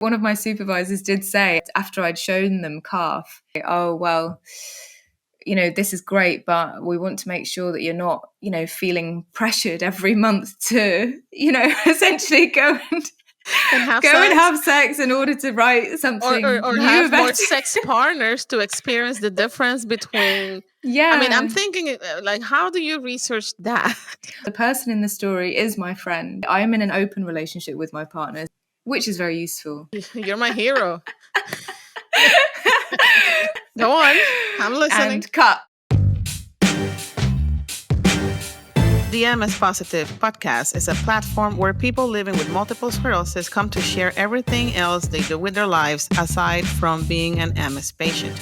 One of my supervisors did say after I'd shown them calf, oh, well, this is great, but we want to make sure that you're not, feeling pressured every month to, essentially go and have sex in order to write something or new have about more it. sex partners to experience the difference between. Yeah. I mean, I'm thinking, like, how do you research that? The person in the story is my friend. I am in an open relationship with my partner, which is very useful. You're my hero. Go on. I'm listening. And cut. The MS Positive podcast is a platform where people living with multiple sclerosis come to share everything else they do with their lives aside from being an MS patient.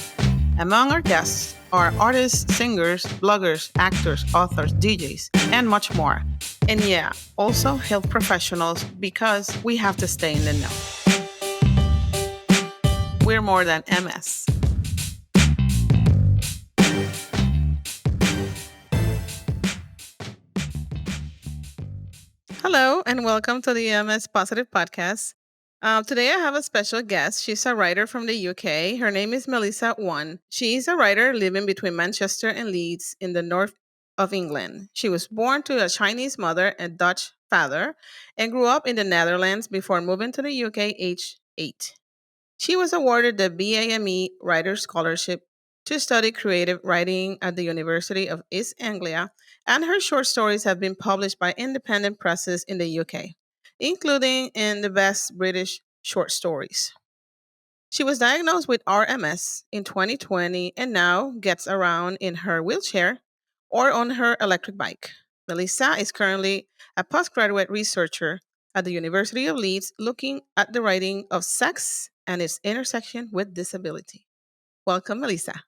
Among our guests are artists, singers, bloggers, actors, authors, DJs, and much more. And yeah, also health professionals because we have to stay in the know. We're more than MS. Hello, and welcome to the MS Positive Podcast. Today I have a special guest. She's a writer from the UK. Her name is Melissa One. She's a writer living between Manchester and Leeds in the north of England. She was born to a Chinese mother and Dutch father and grew up in the Netherlands before moving to the UK aged 8. She was awarded the BAME Writer's Scholarship to study creative writing at the University of East Anglia, and her short stories have been published by independent presses in the UK, including in the Best British Short Stories. She was diagnosed with RMS in 2020 and now gets around in her wheelchair or on her electric bike. Melissa is currently a postgraduate researcher at the University of Leeds looking at the writing of sex and its intersection with disability. Welcome, Melissa.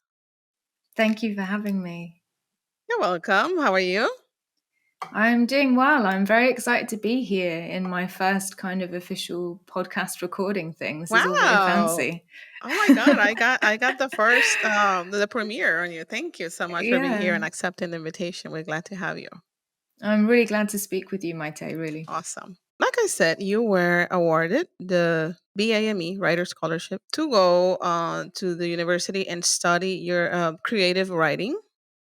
Thank you for having me. You're welcome. How are you? I'm doing well. I'm very excited to be here in my first kind of official podcast recording thing. This is all very fancy. Oh my God, I got the first the premiere on you. Thank you so much for being here and accepting the invitation. We're glad to have you. I'm really glad to speak with you, Maite, really. Awesome. Like I said, you were awarded the BAME Writer Scholarship to go to the university and study your creative writing.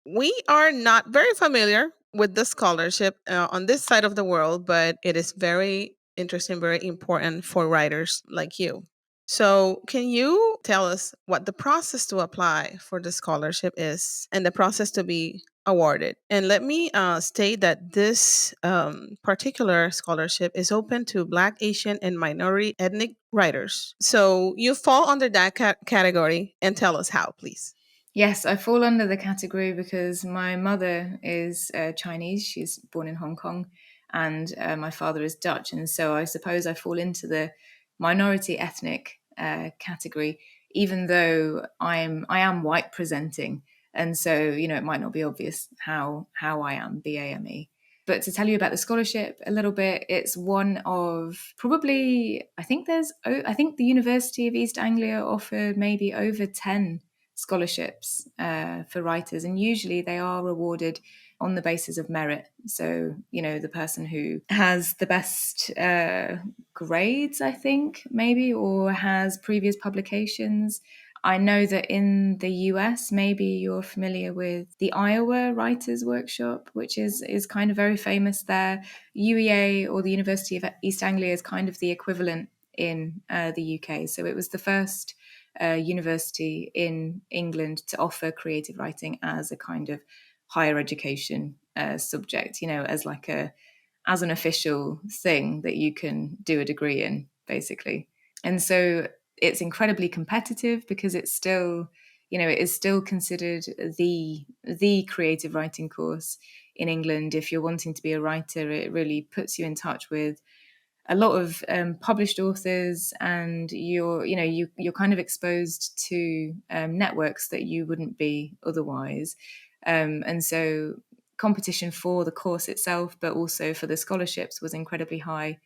We are not very familiar with the scholarship on this side of the world, but it is very interesting, very important for writers like you. So, can you tell us what the process to apply for the scholarship is and the process to be awarded? And let me state that this particular scholarship is open to Black, Asian, and minority ethnic writers. So, you fall under that category, and tell us how, please. Yes, I fall under the category because my mother is Chinese. She's born in Hong Kong, and my father is Dutch. And so I suppose I fall into the minority ethnic category, even though I am white presenting. And so, it might not be obvious how I am BAME. But to tell you about the scholarship a little bit, it's one of probably, I think the University of East Anglia offered maybe over 10 scholarships for writers, and usually they are awarded on the basis of merit. So, the person who has the best grades, I think, maybe, or has previous publications. I know that in the US, maybe you're familiar with the Iowa Writers Workshop, which is kind of very famous there. UEA, or the University of East Anglia, is kind of the equivalent in the UK. So it was the first university in England to offer creative writing as a kind of higher education subject, as an official thing that you can do a degree in, basically. And so it's incredibly competitive because it's still, it is still considered the creative writing course in England. If you're wanting to be a writer, it really puts you in touch with a lot of published authors, and you're kind of exposed to networks that you wouldn't be otherwise. And so competition for the course itself, but also for the scholarships, was incredibly high.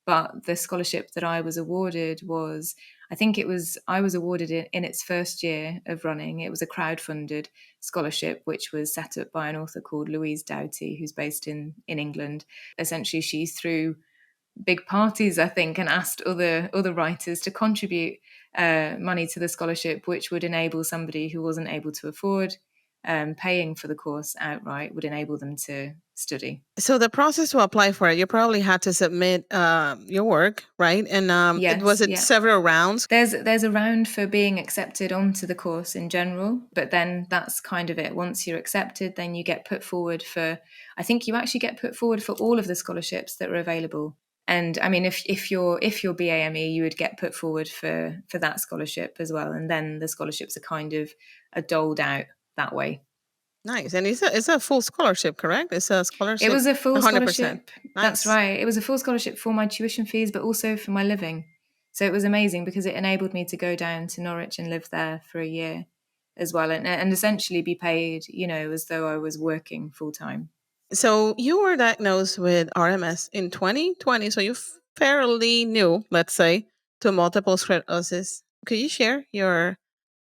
But the scholarship that I was awarded was, I was awarded it in its first year of running. It was a crowdfunded scholarship, which was set up by an author called Louise Doughty, who's based in England. Essentially, she threw big parties, I think, and asked other writers to contribute money to the scholarship, which would enable somebody who wasn't able to afford paying for the course outright, would enable them to study. So the process to apply for it, you probably had to submit your work, right? And it was Yes, it yeah. several rounds. There's a round for being accepted onto the course in general, but then that's kind of it. Once you're accepted, then you get put forward for, I think you actually get put forward for all of the scholarships that are available. And I mean, if you're BAME, you would get put forward for that scholarship as well, and then the scholarships are doled out that way. Nice, and it's a full scholarship, correct? It's a It scholarship, was a full 100%. scholarship. That's Nice. right. It was a full scholarship for my tuition fees, but also for my living. So it was amazing because it enabled me to go down to Norwich and live there for a year as well, and essentially be paid, as though I was working full time. So you were diagnosed with RMS in 2020. So you fairly new, let's say, to multiple sclerosis. Could you share your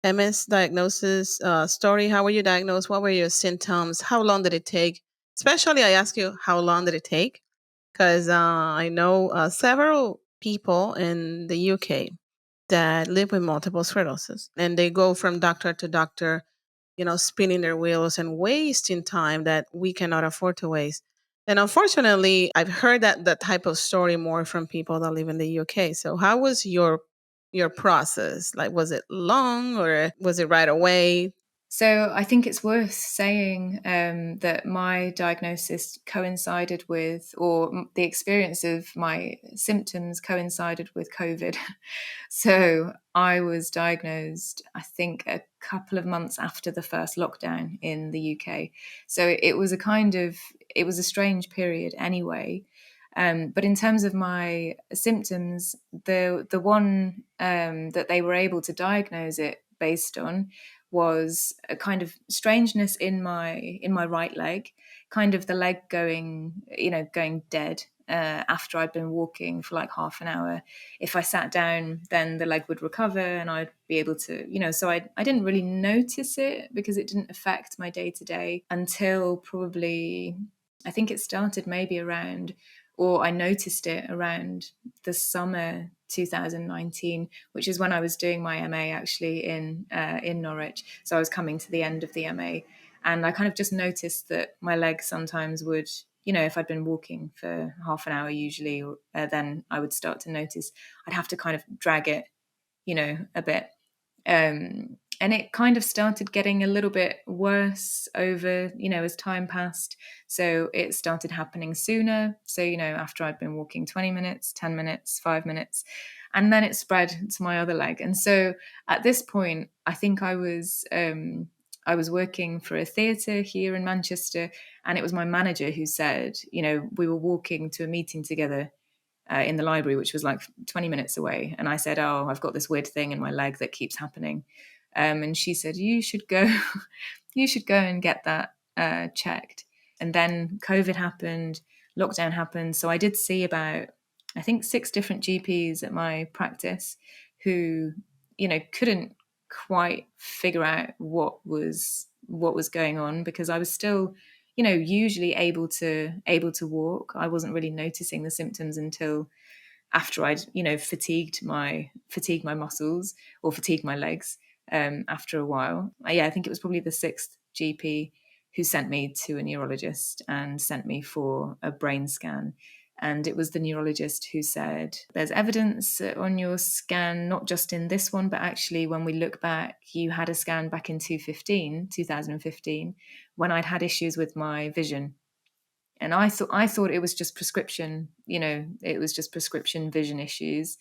MS diagnosis story? How were you diagnosed? What were your symptoms? How long did it take? Especially, I ask you, how long did it take? Because I know several people in the UK that live with multiple sclerosis, and they go from doctor to doctor, spinning their wheels and wasting time that we cannot afford to waste. And unfortunately, I've heard that type of story more from people that live in the UK. So how was your process? Like, was it long or was it right away? So I think it's worth saying that my diagnosis coincided with, or the experience of my symptoms coincided with COVID. So I was diagnosed, I think, a couple of months after the first lockdown in the UK. So it was a strange period anyway. But in terms of my symptoms, the one that they were able to diagnose it based on was a kind of strangeness in my right leg, kind of the leg going dead after I'd been walking for like half an hour. If I sat down, then the leg would recover and I'd be able to, so I didn't really notice it because it didn't affect my day to day until probably, I think it started maybe around, or I noticed it around the summer 2019, which is when I was doing my MA actually in Norwich. So I was coming to the end of the MA, and I kind of just noticed that my leg sometimes would, if I'd been walking for half an hour usually, then I would start to notice I'd have to kind of drag it, a bit. And it kind of started getting a little bit worse over, as time passed. So it started happening sooner. So, after I'd been walking 20 minutes, 10 minutes, 5 minutes, and then it spread to my other leg. And so at this point, I think I was working for a theatre here in Manchester, and it was my manager who said, we were walking to a meeting together in the library, which was like 20 minutes away. And I said, "Oh, I've got this weird thing in my leg that keeps happening." And she said, "You should go, you should go and get that checked." And then COVID happened, lockdown happened. So I did see about, I think, 6 different GPs at my practice who, couldn't quite figure out what was going on, because I was still, usually able to walk. I wasn't really noticing the symptoms until after I'd, fatigued my muscles, or fatigued my legs after a while. Yeah, I think it was probably the 6th GP who sent me to a neurologist and sent me for a brain scan. And it was the neurologist who said, "There's evidence on your scan, not just in this one, but actually when we look back, you had a scan back in 2015, when I'd had issues with my vision." And I thought it was just prescription, it was just prescription vision issues.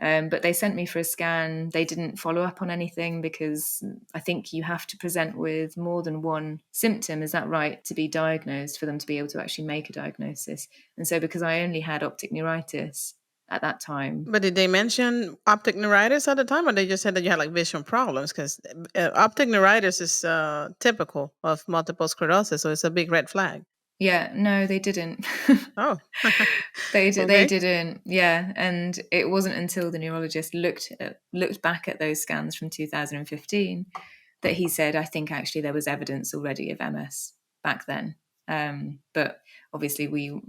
But they sent me for a scan. They didn't follow up on anything because I think you have to present with more than one symptom, is that right, to be diagnosed, for them to be able to actually make a diagnosis. And so because I only had optic neuritis at that time. But did they mention optic neuritis at the time, or they just said that you had like vision problems? Because optic neuritis is typical of multiple sclerosis, so it's a big red flag. Yeah, no, they didn't. Oh, They okay. didn't. Yeah, and it wasn't until the neurologist looked back at those scans from 2015 that he said, "I think actually there was evidence already of MS back then." But obviously we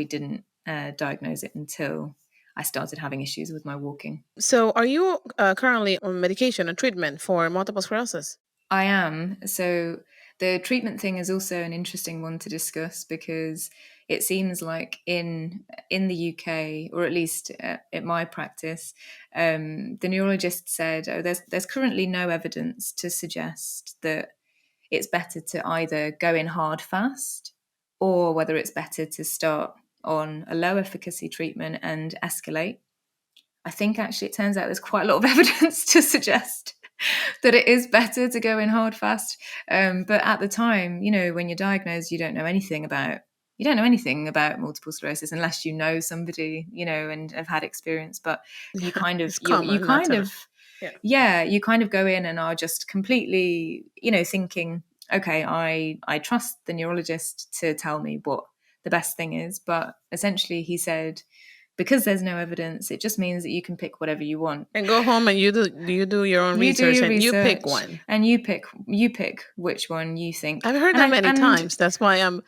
didn't diagnose it until I started having issues with my walking. So, are you currently on medication or treatment for multiple sclerosis? I am. So the treatment thing is also an interesting one to discuss because it seems like in the UK, or at least at my practice, the neurologist said, "Oh, there's currently no evidence to suggest that it's better to either go in hard fast, or whether it's better to start on a low efficacy treatment and escalate." I think actually it turns out there's quite a lot of evidence to suggest that it is better to go in hard fast. But at the time, when you're diagnosed, you don't know anything about multiple sclerosis unless you know somebody, and have had experience. But you Yeah, kind of it's you common not kind to know. of Yeah. yeah, you kind of go in and are just completely, thinking, okay, I trust the neurologist to tell me what the best thing is. But essentially, he said, because there's no evidence, it just means that you can pick whatever you want. And go home and you do your own You do research your and you pick research one. and you pick which one you think. I've heard And that I many and times. That's why I'm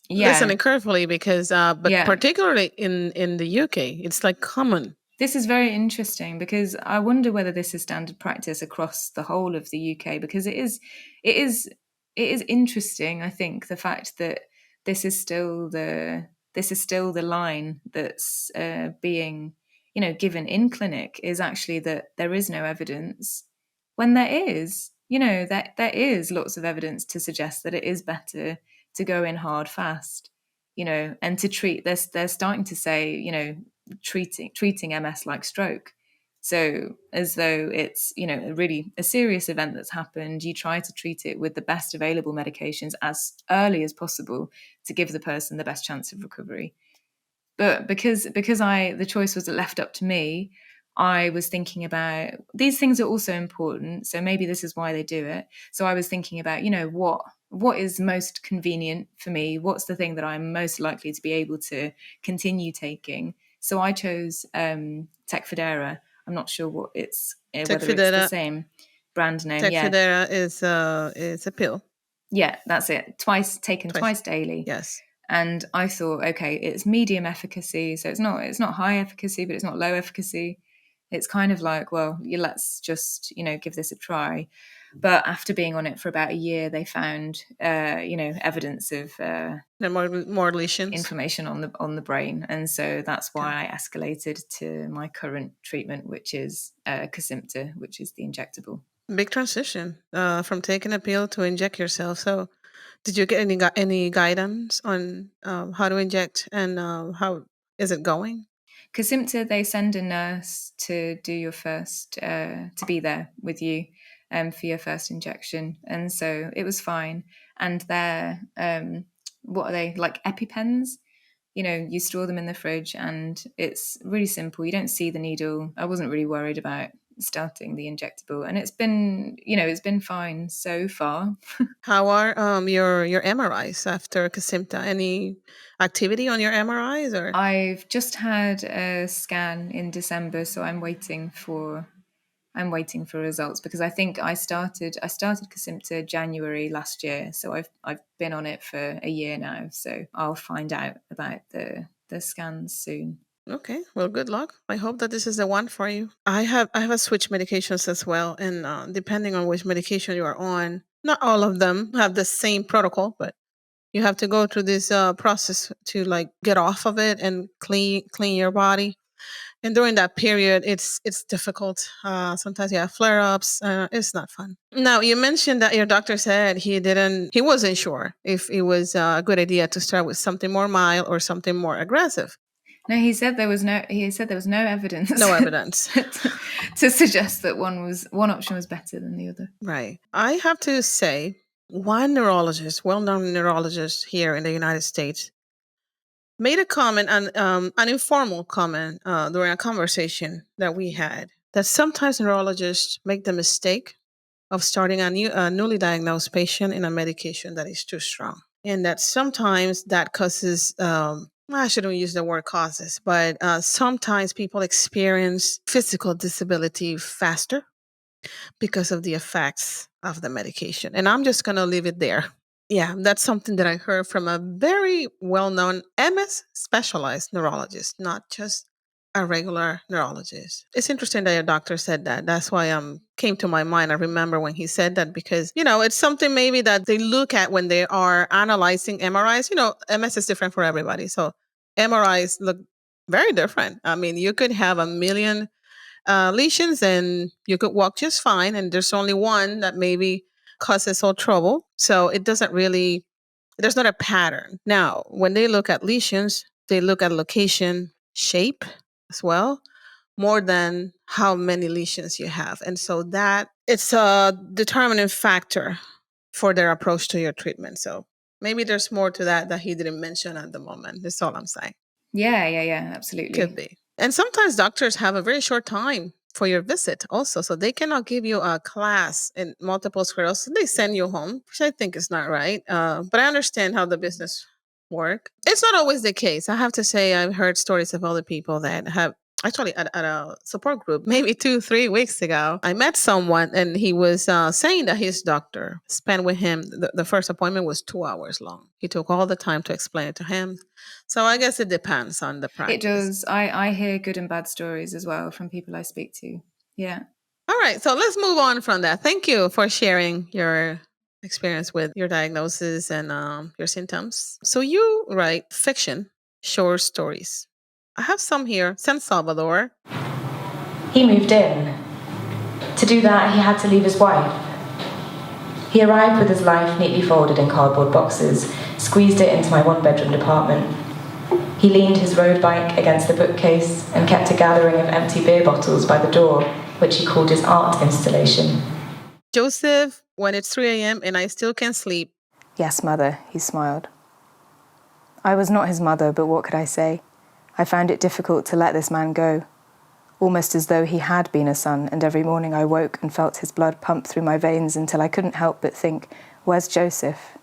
yeah, listening carefully because, but yeah. particularly in the UK, it's like common. This is very interesting because I wonder whether this is standard practice across the whole of the UK, because it is it is interesting, I think, the fact that this is still the this is still the line that's being, given in clinic, is actually that there is no evidence, when there is, that there is lots of evidence to suggest that it is better to go in hard fast, and to treat this. They're starting to say, treating MS like stroke. So as though it's, really a serious event that's happened, you try to treat it with the best available medications as early as possible to give the person the best chance of recovery. But because I the choice was left up to me, I was thinking about these things are also important. So maybe this is why they do it. So I was thinking about, what is most convenient for me? What's the thing that I'm most likely to be able to continue taking? So I chose Tecfidera. I'm not sure whether it's the Tecfidera, same brand name. Yeah, Tecfidera is a pill yeah, that's it. Taken twice. twice daily. Yes. And I thought, okay, it's medium efficacy, so it's not high efficacy, but it's not low efficacy. It's kind of like, well, let's just give this a try. But after being on it for about a year, they found evidence of And more lesions. inflammation on the brain, and so that's Okay. why I escalated to my current treatment, which is Kesimpta, which is the injectable. Big transition from taking a pill to inject yourself. So, did you get any guidance on how to inject and how is it going? Kesimpta, they send a nurse to do your first, to be there with you for your first injection. And so it was fine. And they're, what are they, like EpiPens? You store them in the fridge and it's really simple. You don't see the needle. I wasn't really worried about starting the injectable. And it's been fine so far. How are your MRIs after Kesimpta? Any activity on your MRIs or I've just had a scan in December, so I'm waiting for results, because I think I started Kesimpta January last year, so I've been on it for a year now. So I'll find out about the scans soon. okay? Well, good luck. I hope that this is the one for you. I have a switch medications as well, and depending on which medication you are on, not all of them have the same protocol, but you have to go through this process to like get off of it and clean your body. And during that period, it's difficult. Sometimes you have flare ups. It's not fun. Now you mentioned that your doctor said he wasn't sure if it was a good idea to start with something more mild or something more aggressive. No, he said there was no evidence No evidence. to suggest that one option was better than the other. Right. I have to say, one neurologist, well-known neurologist here in the United States, made a comment, an informal comment during a conversation that we had, that sometimes neurologists make the mistake of starting a newly diagnosed patient in a medication that is too strong, and that sometimes that causes. I shouldn't use the word causes, but sometimes people experience physical disability faster because of the effects of the medication. And I'm just going to leave it there. Yeah, that's something that I heard from a very well known MS specialized neurologist, not just a regular neurologist. It's interesting that your doctor said that. That's why came to my mind. I remember when he said that because, it's something maybe that they look at when they are analyzing MRIs. MS is different for everybody. So MRIs look very different. I mean, you could have a million lesions and you could walk just fine. And there's only one that maybe causes all trouble. So it doesn't really, there's not a pattern. Now, when they look at lesions, they look at location, shape as well, more than how many lesions you have. And so that it's a determining factor for their approach to your treatment. So maybe there's more to that he didn't mention at the moment. That's all I'm saying. Yeah, Could absolutely. be. And sometimes doctors have a very short time for your visit also. So they cannot give you a class in multiple sclerosis. They send you home, which I think is not right. But I understand how the business work. It's not always the case. I have to say I've heard stories of other people that have actually at a support group maybe 2 3 weeks ago. I met someone and he was saying that his doctor spent with him the first appointment was 2 hours long. He took all the time to explain it to him. So I guess it depends on the It practice. does. I hear good and bad stories as well from people I speak to. Yeah. All right, so let's move on from that. Thank you for sharing your experience with your diagnosis and your symptoms. So you write fiction, short stories. I have some here. San Salvador. He moved in. To do that, he had to leave his wife. He arrived with his life neatly folded in cardboard boxes, squeezed it into my one-bedroom apartment. He leaned his road bike against the bookcase and kept a gathering of empty beer bottles by the door, which he called his art installation. Joseph, when it's 3 a.m. and I still can't sleep. Yes, mother, he smiled. I was not his mother, but what could I say? I found it difficult to let this man go, almost as though he had been a son, and every morning I woke and felt his blood pump through my veins until I couldn't help but think, where's Joseph?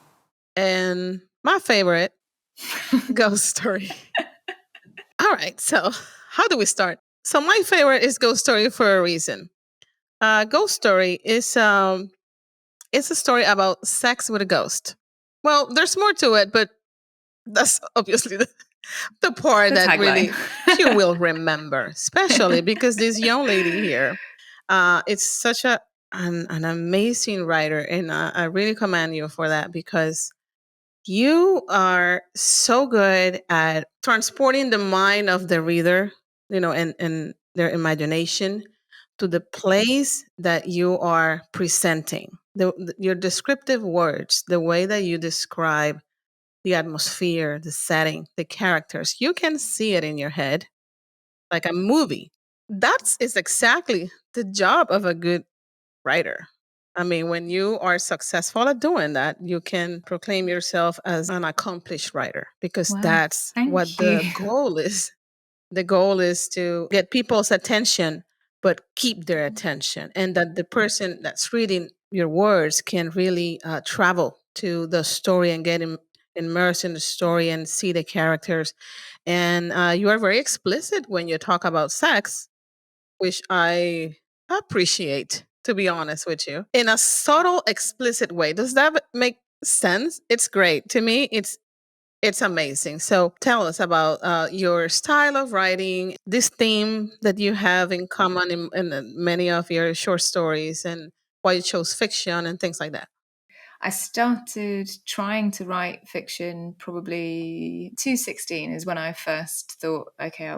And my favorite, ghost story. All right, so how do we start? So my favorite is ghost story for a reason. Ghost story is it's a story about sex with a ghost. Well, there's more to it, but that's obviously the part The that tagline. really you will remember, especially because this young lady here, it's such an amazing writer, and I really commend you for that because you are so good at transporting the mind of the reader, and their imagination to the place that you are presenting. Your descriptive words, the way that you describe the atmosphere, the setting, the characters, you can see it in your head like a movie. That is exactly the job of a good writer. I mean, when you are successful at doing that, you can proclaim yourself as an accomplished writer because Wow, that's what thank you. the goal is. The goal is to get people's attention, but keep their attention, and that the person that's reading your words can really travel to the story and get immersed in the story and see the characters. And you are very explicit when you talk about sex, which I appreciate, to be honest with you, in a subtle, explicit way. Does that make sense? It's great. To me, it's amazing. So tell us about your style of writing, this theme that you have in common in many of your short stories, and why you chose fiction and things like that. I started trying to write fiction probably 2016 is when I first thought, okay, I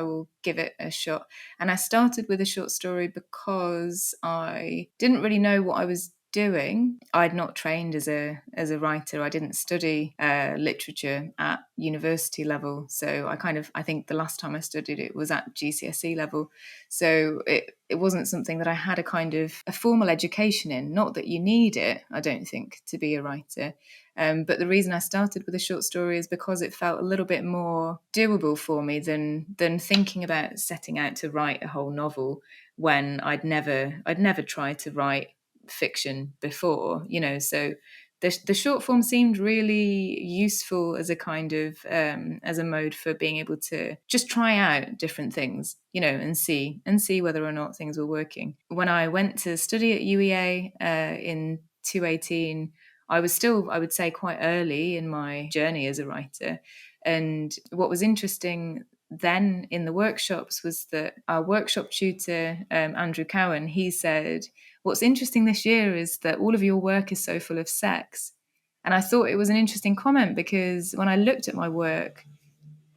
will give it a shot. And I started with a short story because I didn't really know what I was doing. I'd not trained as a writer. I didn't study literature at university level. So I think the last time I studied it was at GCSE level. So it wasn't something that I had a formal education in. Not that you need it, I don't think, to be a writer. But the reason I started with a short story is because it felt a little bit more doable for me than thinking about setting out to write a whole novel when I'd never tried to write fiction before, so the short form seemed really useful as a kind of as a mode for being able to just try out different things, and see whether or not things were working. When I went to study at UEA in 2018, I was still, I would say, quite early in my journey as a writer. And what was interesting then in the workshops was that our workshop tutor, Andrew Cowan, he said, what's interesting this year is that all of your work is so full of sex. And I thought it was an interesting comment because when I looked at my work,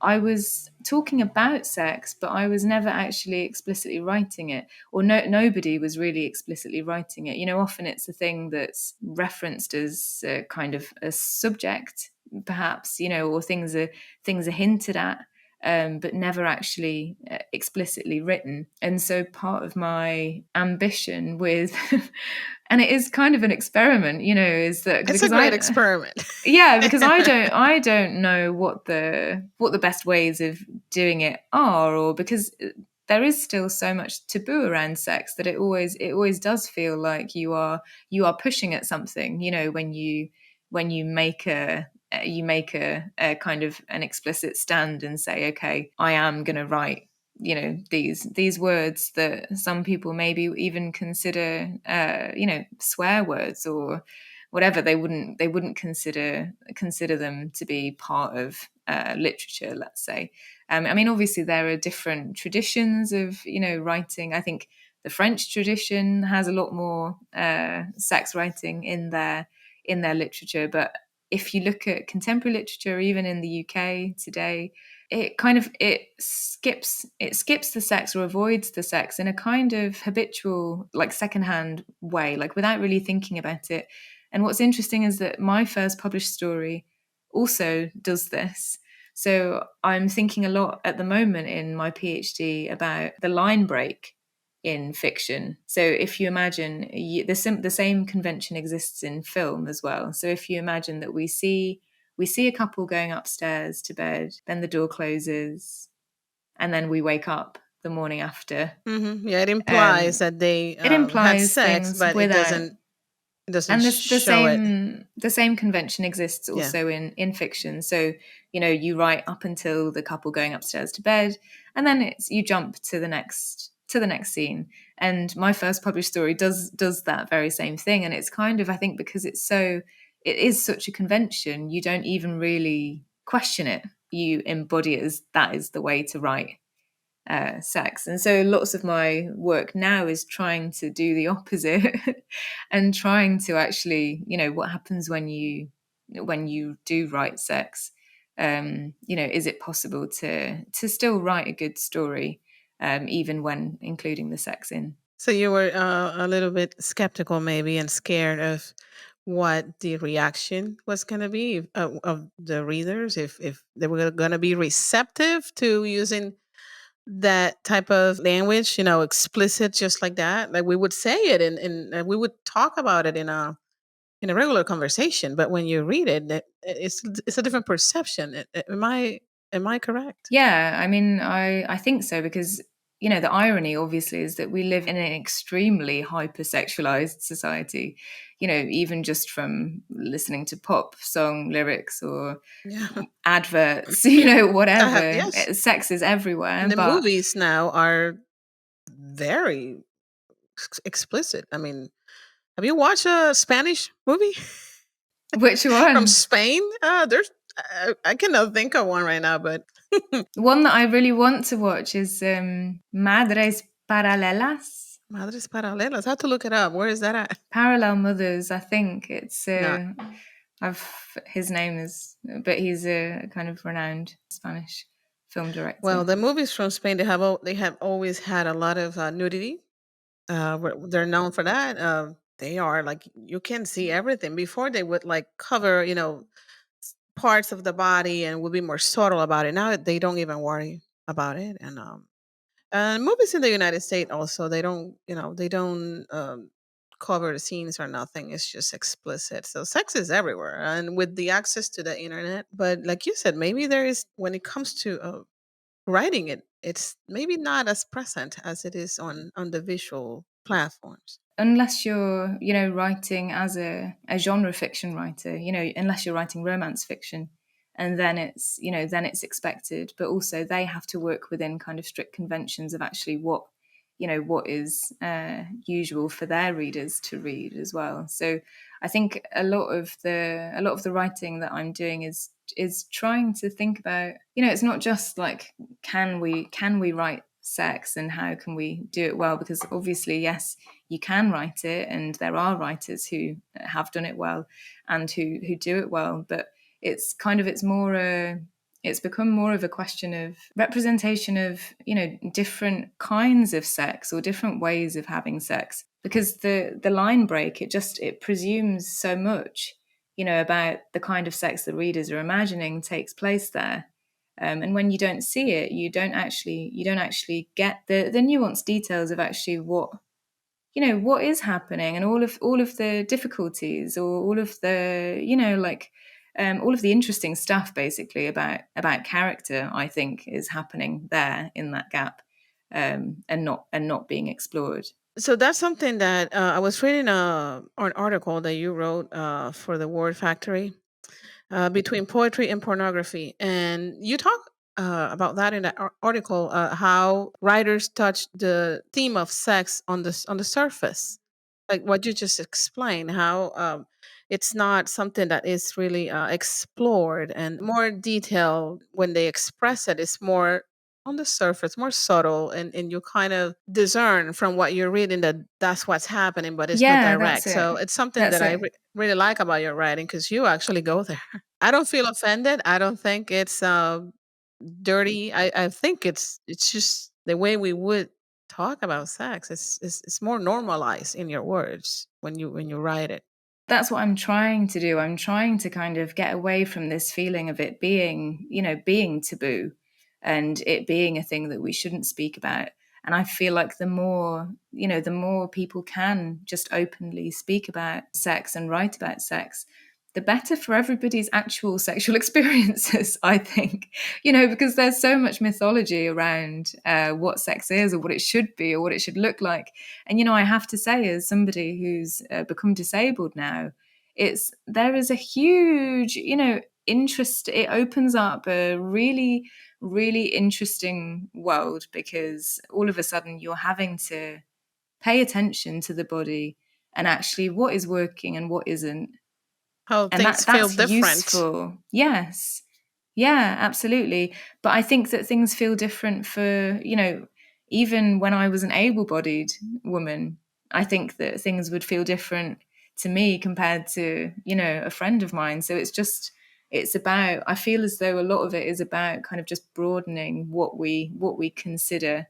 I was talking about sex, but I was never actually explicitly writing it, or nobody was really explicitly writing it. Often it's a thing that's referenced as kind of a subject, perhaps, or things are hinted at, but never actually explicitly written. And so part of my ambition with, and it is kind of an experiment, is that It's a because great experiment. yeah, because I don't know what the best ways of doing it are, or because there is still so much taboo around sex that it always does feel like you are pushing at something, when you make a kind of an explicit stand and say, okay, I am going to write, these words that some people maybe even consider swear words or whatever. They wouldn't consider them to be part of literature, let's say. I mean, obviously there are different traditions of writing. I think the French tradition has a lot more sex writing in their literature, but if you look at contemporary literature, even in the UK today, it skips the sex or avoids the sex in a kind of habitual, like secondhand way, like without really thinking about it. And what's interesting is that my first published story also does this. So I'm thinking a lot at the moment in my PhD about the line break in fiction. So if you imagine the same convention exists in film as well. So if you imagine that we see a couple going upstairs to bed, then the door closes, and then we wake up the morning after. Yeah, it implies Um, that they it had implies sex, things but it without, doesn't and the show it. same convention exists Yeah. also in fiction. So you write up until the couple going upstairs to bed, and then you jump to the next scene. And my first published story does that very same thing. And it's kind of, I think, because it is such a convention, you don't even really question it. You embody it as that is the way to write sex. And so lots of my work now is trying to do the opposite and trying to actually, what happens when you do write sex. Is it possible to still write a good story, even when including the sex in? So you were a little bit skeptical, maybe, and scared of what the reaction was going to be of the readers, if they were going to be receptive to using that type of language, explicit, just like that. Like we would say it we would talk about it in a regular conversation, but when you read it, it's a different perception. Am I correct? Yeah, I mean, I think so because the irony obviously is that we live in an extremely hypersexualized society. Even just from listening to pop song lyrics or Yeah. adverts, whatever. Yes. Sex is everywhere, And the but movies now are very explicit. I mean, have you watched a Spanish movie which from one? Spain? There's I cannot think of one right now, but One that I really want to watch is Madres Paralelas. Madres Paralelas. I have to look it up. Where is that at? Parallel Mothers, I think it's No. I've his name is, but he's a kind of renowned Spanish film Well, director. the movies from Spain, they have always had a lot of nudity. They're known for that. They are like you can see everything. Before they would like cover, parts of the body and would be more subtle about it. Now they don't even worry about it. And movies in the United States also they don't cover the scenes or nothing. It's just explicit. So sex is everywhere, and with the access to the internet. But like you said, maybe there is when it comes to writing it, it's maybe not as present as it is on the visual platforms. Unless you're, writing as a genre fiction writer, unless you're writing romance fiction, and then it's expected. But also they have to work within kind of strict conventions of actually what what is usual for their readers to read as well. So I think a lot of the writing that I'm doing is trying to think about, it's not just like, can we write sex and how can we do it well, because obviously, yes, you can write it and there are writers who have done it well and who do it well, but it's become more of a question of representation of, different kinds of sex or different ways of having sex, because the line break, it presumes so much, about the kind of sex the readers are imagining takes place there. And when you don't see it, you don't actually get the nuanced details of actually what is happening, and all of the difficulties, or all of the, all of the interesting stuff basically about character, I think, is happening there in that gap, and not being explored. So that's something that I was reading an article that you wrote for the Word Factory, between poetry and pornography. And you talk about that in that article, how writers touch the theme of sex on the surface, like what you just explained, how it's not something that is really explored and more detailed. When they express it, it's more on the surface, more subtle, and you kind of discern from what you're reading that that's what's happening, but it's not Yeah, that's direct. it. So it's something That's that I it. really like about your writing, because you actually go there. I don't feel offended. I don't think it's dirty. I think it's just the way we would talk about sex. It's more normalized in your words when you write it. That's what I'm trying to do. I'm trying to kind of get away from this feeling of it being taboo, and it being a thing that we shouldn't speak about. And I feel like the more people can just openly speak about sex and write about sex, the better for everybody's actual sexual experiences, I think. Because there's so much mythology around what sex is, or what it should be, or what it should look like. And I have to say, as somebody who's become disabled now, there is a huge, interest. It opens up a really, really interesting world, because all of a sudden you're having to pay attention to the body and actually what is working and what isn't, How and things feel that's different. useful. Yes. Yeah, absolutely. But I think that things feel different for, even when I was an able-bodied woman, I think that things would feel different to me compared to, a friend of mine. So I feel as though a lot of it is about kind of just broadening what we consider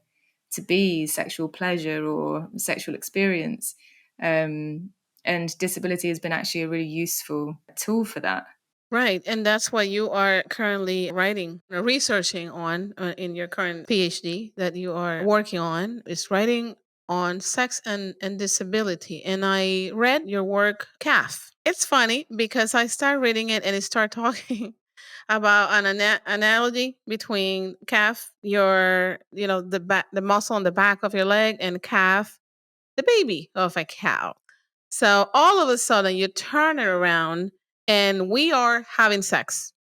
to be sexual pleasure or sexual experience. Um, and disability has been actually a really useful tool for that. Right, and that's what you are currently writing, researching on in your current PhD that you are working on, is writing on sex and disability. And I read your work, CAF. It's funny because I start reading it and it start talking about an analogy between calf, the muscle on the back of your leg, and calf, the baby of a cow. So all of a sudden, you turn it around and we are having sex.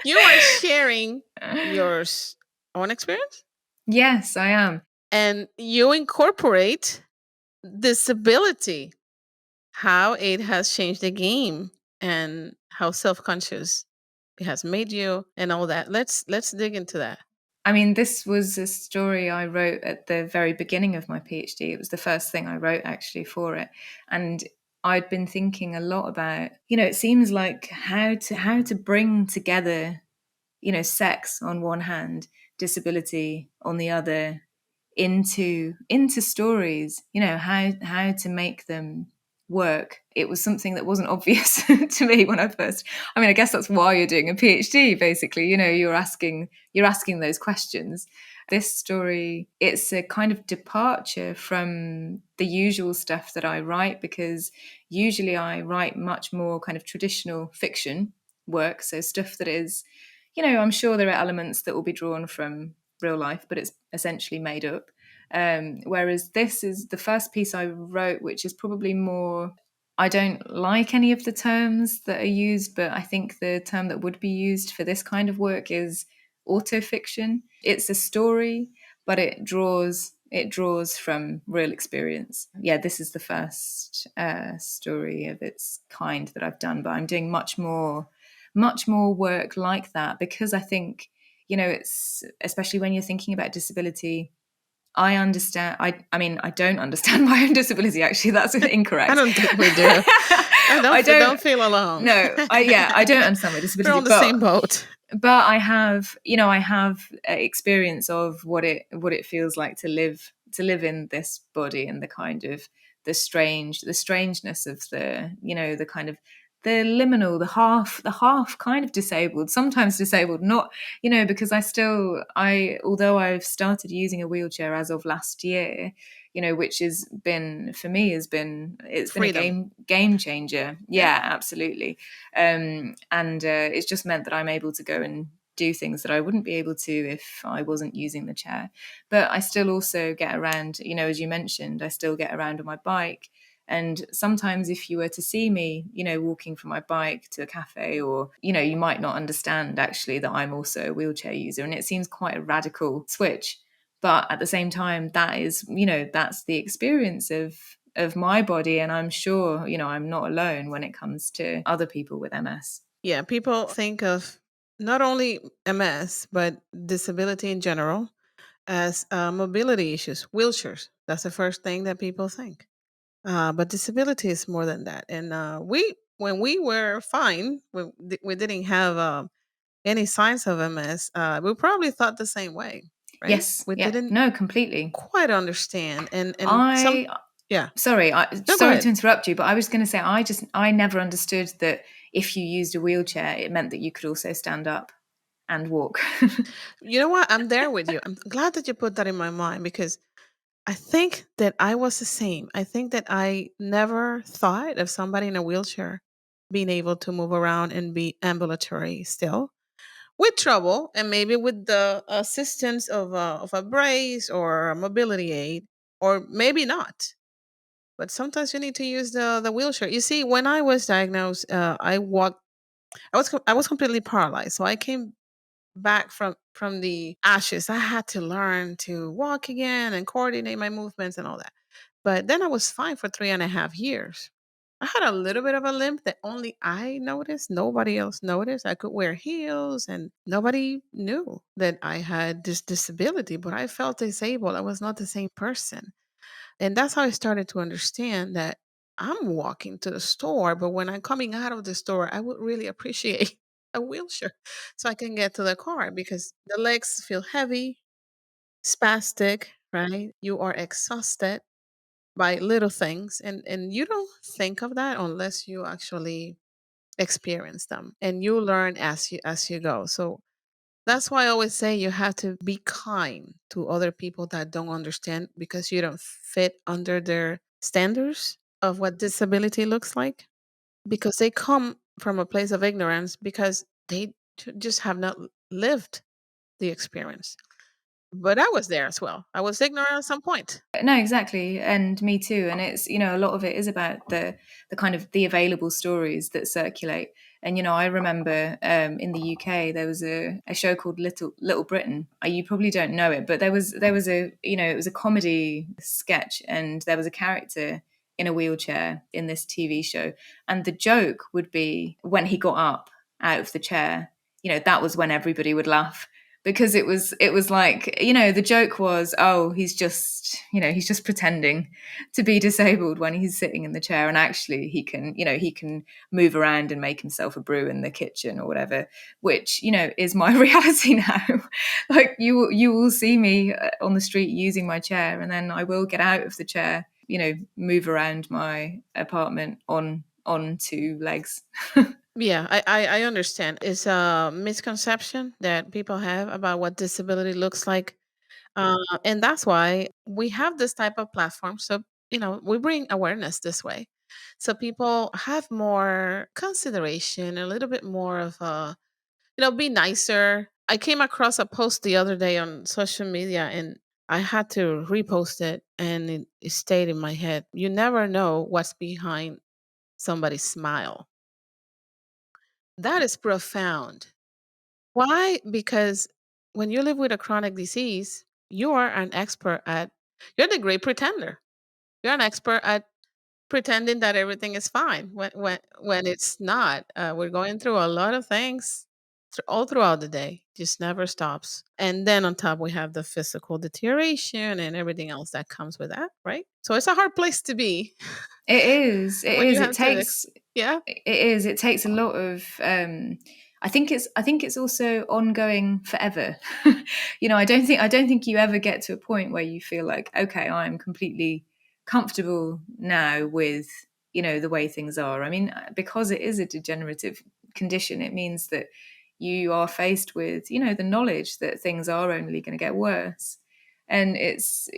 You are sharing your own experience, Yes, I am. and you incorporate disability, how it has changed the game, and how self-conscious it has made you, and all that. Let's dig into that. I mean, this was a story I wrote at the very beginning of my PhD. It was the first thing I wrote actually for it. And I'd been thinking a lot about, it seems like how to bring together, sex on one hand, disability on the other, into stories, how to make them work. It was something that wasn't obvious to me when I guess that's why you're doing a PhD, basically. You're asking those questions. This story, it's a kind of departure from the usual stuff that I write, because usually I write much more kind of traditional fiction work, so stuff that is, I'm sure there are elements that will be drawn from real life, but it's essentially made up. Whereas this is the first piece I wrote, which is probably more. I don't like any of the terms that are used, but I think the term that would be used for this kind of work is autofiction. It's a story, but it draws from real experience. Yeah, this is the first story of its kind that I've done, but I'm doing much more work like that, because I think, it's especially when you're thinking about disability. I understand. I mean, I don't understand my own disability. Actually, that's I incorrect. don't think we do. I don't. Don't feel alone. No, I don't understand my We're disability, on the same boat. but I have experience of what it feels like to live in this body, and the kind of the strangeness of the kind of the liminal, the half kind of disabled, sometimes disabled, not, because although I've started using a wheelchair as of last year, which has been, for me, it's been a Freedom. game changer. Yeah, absolutely. And it's just meant that I'm able to go and do things that I wouldn't be able to if I wasn't using the chair. But I still also get around, as you mentioned, I still get around on my bike. And sometimes if you were to see me, walking from my bike to a cafe, or, you might not understand actually that I'm also a wheelchair user. And it seems quite a radical switch. But at the same time, that's the experience of my body. And I'm sure, I'm not alone when it comes to other people with MS. Yeah, people think of not only MS, but disability in general as mobility issues, wheelchairs. That's the first thing that people think. But disability is more than that. And when we were fine, we didn't have any signs of MS, we probably thought the same way, right? Yes, We yeah, didn't no, completely. quite understand. And some, I yeah. Sorry, No, go sorry to ahead. interrupt you, but I was going to say, I never understood that if you used a wheelchair, it meant that you could also stand up and walk. You know what? I'm there with you. I'm glad that you put that in my mind because I think that I was the same. I think that I never thought of somebody in a wheelchair being able to move around and be ambulatory still with trouble and maybe with the assistance of a brace or a mobility aid, or maybe not. But sometimes you need to use the wheelchair. You see, when I was diagnosed, I walked. I was completely paralyzed. So I came back from the ashes. I had to learn to walk again and coordinate my movements and all that. But then I was fine for 3.5 years. I had a little bit of a limp that only I noticed. Nobody else noticed. I could wear heels and nobody knew that I had this disability, but I felt disabled. I was not the same person. And that's how I started to understand that I'm walking to the store, but when I'm coming out of the store, I would really appreciate a wheelchair so I can get to the car because the legs feel heavy, spastic, right? You are exhausted by little things and you don't think of that unless you actually experience them and you learn as you go. So that's why I always say you have to be kind to other people that don't understand because you don't fit under their standards of what disability looks like because they come from a place of ignorance because they just have not lived the experience. But I was there as well. I was ignorant at some point. No, exactly, and me too. And it's, a lot of it is about the kind of the available stories that circulate. And I remember, in the UK there was a show called Little Britain. You probably don't know it, but there was a, it was a comedy sketch, and there was a character in a wheelchair in this TV show, and the joke would be when he got up out of the chair, that was when everybody would laugh, because it was like, the joke was, oh, he's just pretending to be disabled when he's sitting in the chair, and actually he can move around and make himself a brew in the kitchen or whatever, which, is my reality now. Like, you will see me on the street using my chair, and then I will get out of the chair, move around my apartment on two legs. Yeah, I understand. It's a misconception that people have about what disability looks like. And that's why we have this type of platform. So, we bring awareness this way. So people have more consideration, a little bit more of a, be nicer. I came across a post the other day on social media and I had to repost it and it stayed in my head. You never know what's behind somebody's smile. That is profound. Why? Because when you live with a chronic disease, you are an expert at, you're the great pretender. You're an expert at pretending that everything is fine when it's not. We're going through a lot of things all throughout the day. Just never stops. And then on top we have the physical deterioration and everything else that comes with that, right? So it's a hard place to be It is. It when you is. It have to takes. yeah. It is. It takes a lot of. I think it's. I think it's also ongoing forever. I don't think. I don't think you ever get to a point where you feel like, okay, I'm completely comfortable now with the way things are. I mean, because it is a degenerative condition, it means that you are faced with the knowledge that things are only going to get worse, and it's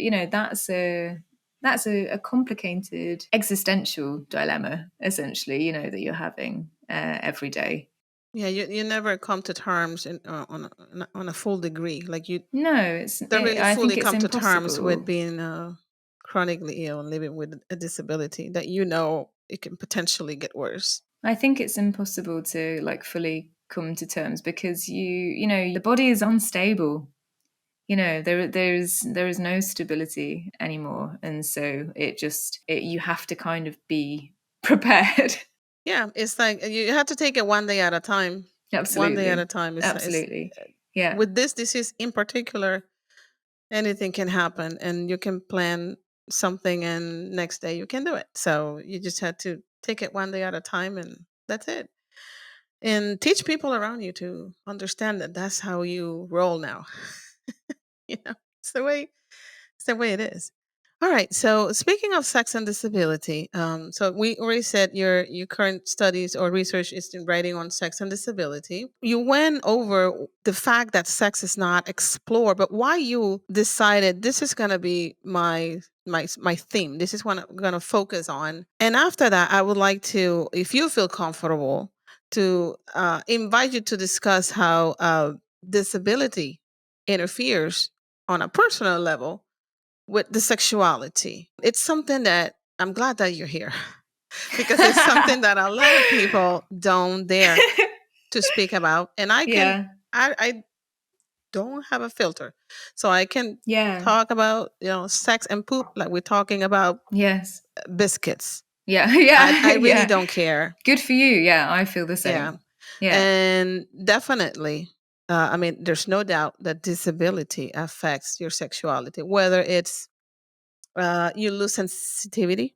that's a complicated existential dilemma, essentially, that you're having every day. Yeah, you never come to terms on a full degree. Like you No, don't really I fully think it's come to terms with impossible. being chronically ill and living with a disability that it can potentially get worse. I think it's impossible to like fully come to terms because the body is unstable. There is no stability anymore, and so you have to kind of be prepared. Yeah, it's like you have to take it one day at a time. One day at a Absolutely. time. Is Absolutely. Yeah. with this disease in particular, anything can happen, and you can plan something, and next day you can do it. So you just had to take it one day at a time, and that's it. And teach people around you to understand that that's how you roll now. It's the way it is. All right. So speaking of sex and disability, so we already said your current studies or research is in writing on sex and disability. You went over the fact that sex is not explored, but why you decided this is going to be my theme. This is what I'm going to focus on. And after that, I would like to, if you feel comfortable, to invite you to discuss how disability interferes on a personal level with the sexuality. It's something that I'm glad that you're here because it's something that a lot of people don't dare to speak about. And Yeah. I don't have a filter. So I can Yeah. talk about, sex and poop like we're talking about Yes. biscuits. Yeah. I Yeah. really Yeah. don't care. Good for you. Yeah, I feel the Yeah. same. Yeah. And definitely, I mean, there's no doubt that disability affects your sexuality, whether it's you lose sensitivity,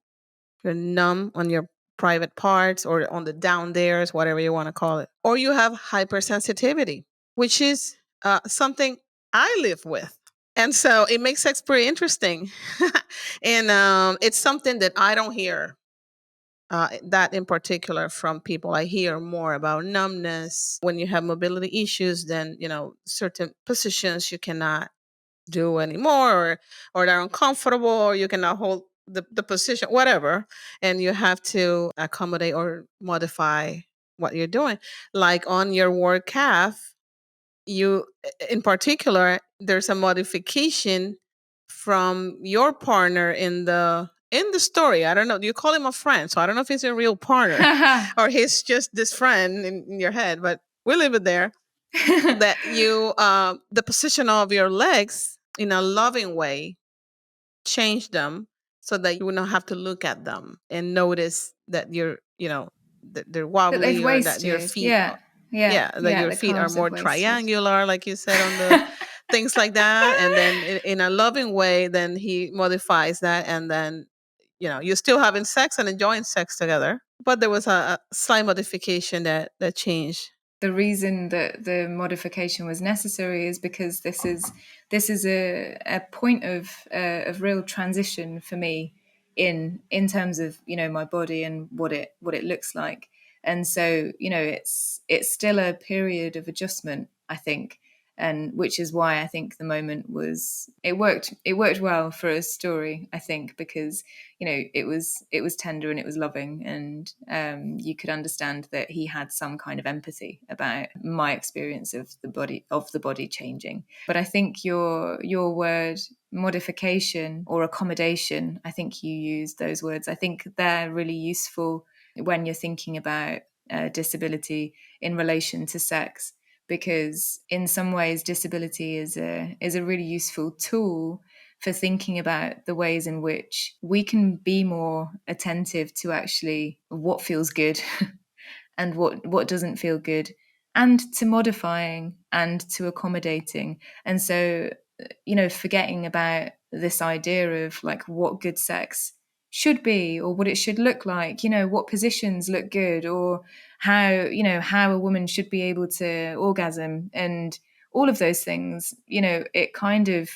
you're numb on your private parts or on the down there's, whatever you want to call it, or you have hypersensitivity, which is something I live with. And so it makes sex pretty interesting. And it's something that I don't hear that in particular from people. I hear more about numbness. When you have mobility issues, then, certain positions you cannot do anymore, or they're uncomfortable, or you cannot hold the position, whatever, and you have to accommodate or modify what you're doing. Like on your work calf, you in particular, there's a modification from your partner in the story. I don't know, you call him a friend, so I don't know if he's a real partner or he's just this friend in your head, but we leave it there. That you the position of your legs in a loving way, change them so that you will not have to look at them and notice that that they're That they've wobbly, or that your wasted. feet Yeah. Yeah. yeah, that Yeah. your The feet are calves have more wasted. triangular, like you said on the things like that. And then in a loving way, then he modifies that, and then you're still having sex and enjoying sex together, but there was a slight modification that changed. The reason that the modification was necessary is because this is a point of real transition for me in terms of my body and what it looks like. And so it's still a period of adjustment, I think, and which is why I think the moment was it worked well for a story, I think, because it was tender and it was loving, and you could understand that he had some kind of empathy about my experience of the body changing. But I think your word modification or accommodation, I think you used those words, I think they're really useful when you're thinking about disability in relation to sex, because in some ways disability is a really useful tool for thinking about the ways in which we can be more attentive to actually what feels good and what doesn't feel good, and to modifying and to accommodating. And so, forgetting about this idea of like what good sex should be or what it should look like, what positions look good, or how a woman should be able to orgasm, and all of those things. It kind of,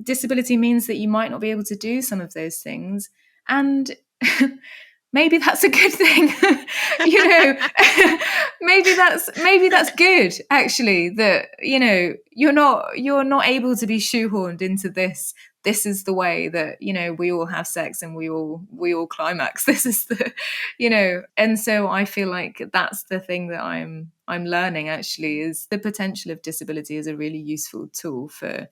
disability means that you might not be able to do some of those things, and maybe that's a good thing. maybe that's good, actually, that you're not able to be shoehorned into this is the way that we all have sex and we all climax. This is the and so I feel like that's the thing that I'm learning, actually, is the potential of disability is a really useful tool for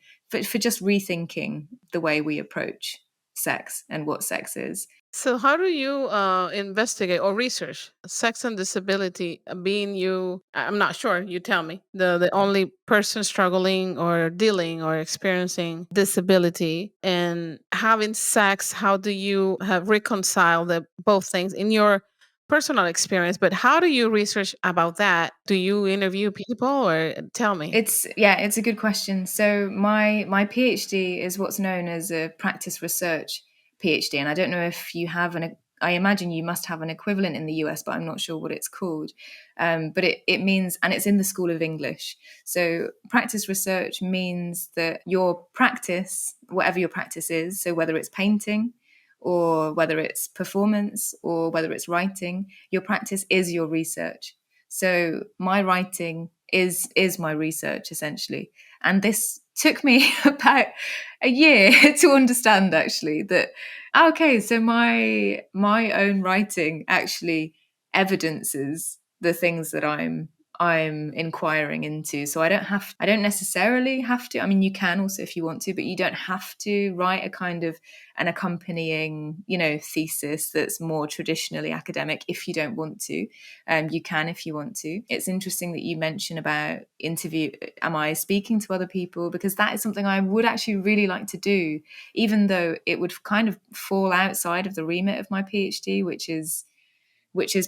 just rethinking the way we approach sex and what sex is. So, how do you investigate or research sex and disability? Being you, I'm not sure. You tell me. The only person struggling or dealing or experiencing disability and having sex. How do you have reconciled the both things in your personal experience? But how do you research about that? Do you interview people or tell me? It's a good question. So my PhD is what's known as a practice research PhD, and I don't know if you have I imagine you must have an equivalent in the US, but I'm not sure what it's called. But it means, and it's in the School of English. So practice research means that your practice, whatever your practice is, so whether it's painting or whether it's performance or whether it's writing, your practice is your research. So my writing is my research, essentially. And this took me about a year to understand, actually, that okay, so my own writing actually evidences the things that I'm inquiring into. So I don't necessarily have to. I mean, you can also if you want to, but you don't have to write a kind of an accompanying, thesis that's more traditionally academic if you don't want to. You can if you want to. It's interesting that you mention about interview. Am I speaking to other people? Because that is something I would actually really like to do, even though it would kind of fall outside of the remit of my PhD, which is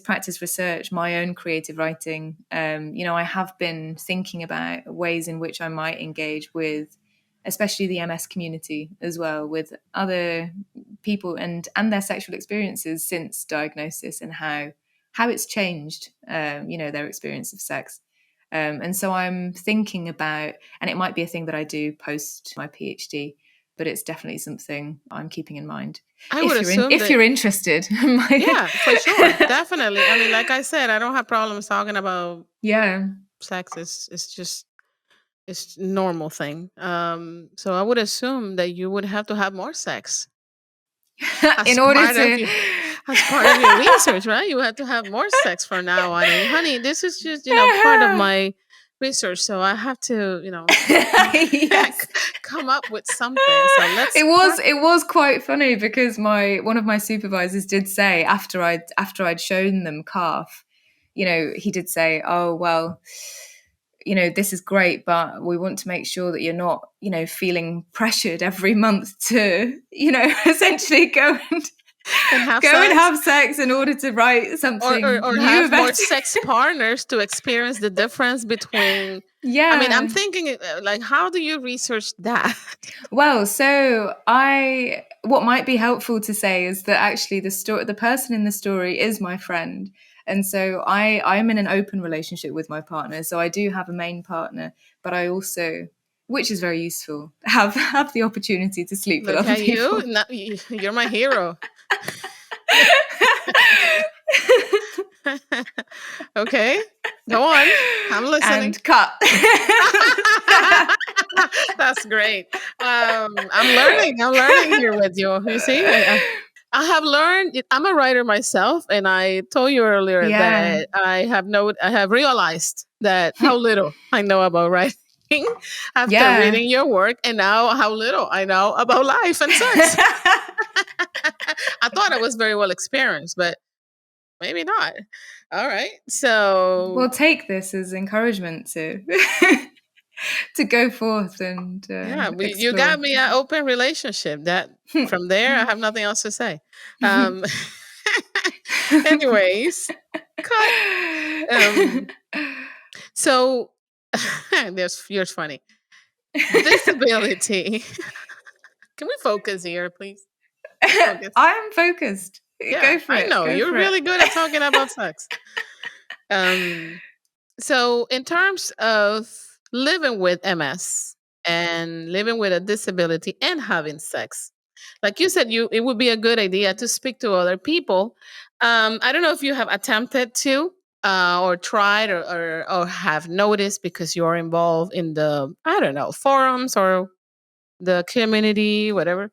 practice research, my own creative writing. I have been thinking about ways in which I might engage with, especially the MS community as well, with other people and their sexual experiences since diagnosis, and how it's changed, their experience of sex. And so I'm thinking about, and it might be a thing that I do post my PhD, but it's definitely something I'm keeping in mind. I would assume If that. you're interested. Yeah, for sure. Definitely. I mean, like I said, I don't have problems talking about Yeah. sex. It's just it's normal thing. So I would assume that you would have to have more sex In as order part of to your as part of your research, right? You have to have more sex from now on. And honey, this is just, part of my research. So I have to, yes. come up with something. So let's It was quite funny because one of my supervisors did say after I'd shown them calf, he did say, "Oh, well, this is great, but we want to make sure that you're not, feeling pressured every month to, essentially go and and have go and sex. have sex in order to write something Or new have more about it." sex partners to experience the difference between. I mean, I'm Yeah. thinking like, how do you research that? Well, so what might be helpful to say is that actually the person in the story is my friend. And so I'm in an open relationship with my partner. So I do have a main partner, but I also, which is very useful, have the opportunity to sleep with Look other at you. people. You're my hero. Okay, go on. I'm listening. And cut. That's great. I'm learning. I'm learning here with you. You see, I have learned. I'm a writer myself, and I told you earlier Yeah. that I have realized that how little I know about writing after Yeah. reading your work, and now how little I know about life and sex. I thought I was very well experienced, but Maybe not. All right. Well, So take this as encouragement to to go forth and yeah, you got explore. me an open relationship. That from there, I have nothing else to say. Um, anyways, cut. Um, so there's yours funny. Disability. Can we focus here, please? Let's focus. I'm focused. Yeah, Go for I it. know Go you're for it. really good at talking about sex. Um, so in terms of living with MS and living with a disability and having sex, like you said, you it would be a good idea to speak to other people. I don't know if you have attempted to or tried or have noticed because you are involved in the I don't know forums or the community, whatever.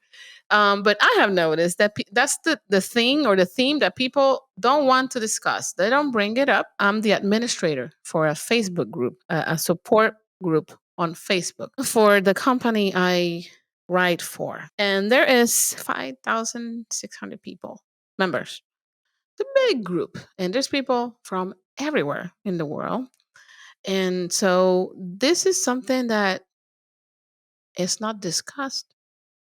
But I have noticed that that's the thing or the theme that people don't want to discuss. They don't bring it up. I'm the administrator for a Facebook group, a support group on Facebook for the company I write for. And there is 5,600 people, members. The big group. And there's people from everywhere in the world. And so this is something that is not discussed.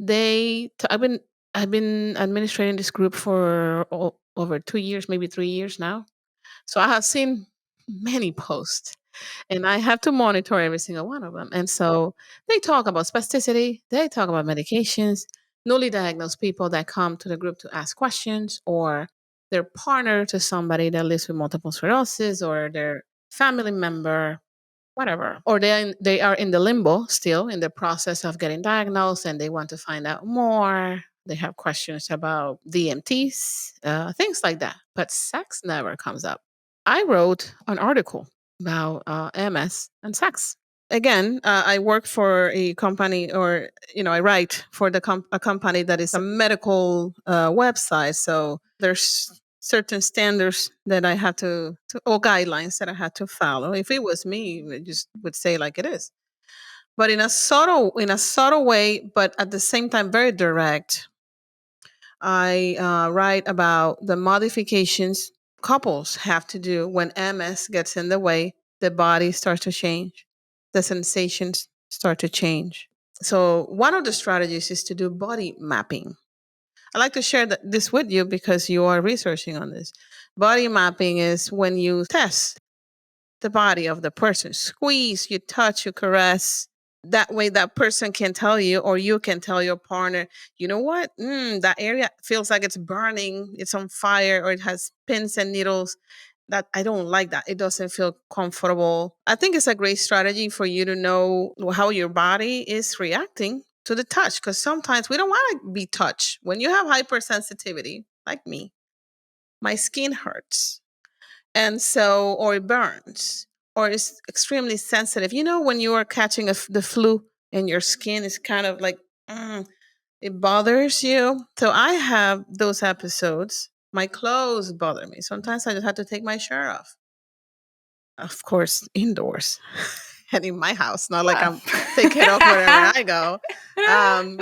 I've been administrating this group for over 2 years, maybe 3 years now. So I have seen many posts, and I have to monitor every single one of them. And so they talk about spasticity, they talk about medications, newly diagnosed people that come to the group to ask questions, or their partner to somebody that lives with multiple sclerosis, or their family member, whatever, or they are in the limbo still in the process of getting diagnosed and they want to find out more. They have questions about DMTs, things like that, but sex never comes up. I wrote an article about MS and sex. Again, I work for a company, or I write for a company that is a medical website. So there's certain standards that I had to or guidelines that I had to follow. If it was me, I just would say like it is. But in a subtle way, but at the same time very direct. I write about the modifications couples have to do when MS gets in the way. The body starts to change, the sensations start to change. So one of the strategies is to do body mapping. I like to share this with you because you are researching on this. Body mapping is when you test the body of the person, squeeze, you touch, you caress. That way, that person can tell you, or you can tell your partner, you know what? That area feels like it's burning, it's on fire, or it has pins and needles. That I don't like that. It doesn't feel comfortable. I think it's a great strategy for you to know how your body is reacting to the touch, because sometimes we don't want to be touched. When you have hypersensitivity, like me, my skin hurts, and so, or it burns, or it's extremely sensitive. When you are catching the flu and your skin is kind of like it bothers you. So I have those episodes. My clothes bother me. Sometimes I just have to take my shirt off, of course, indoors and in my house, not like Well. I'm taking it off wherever I go. Um,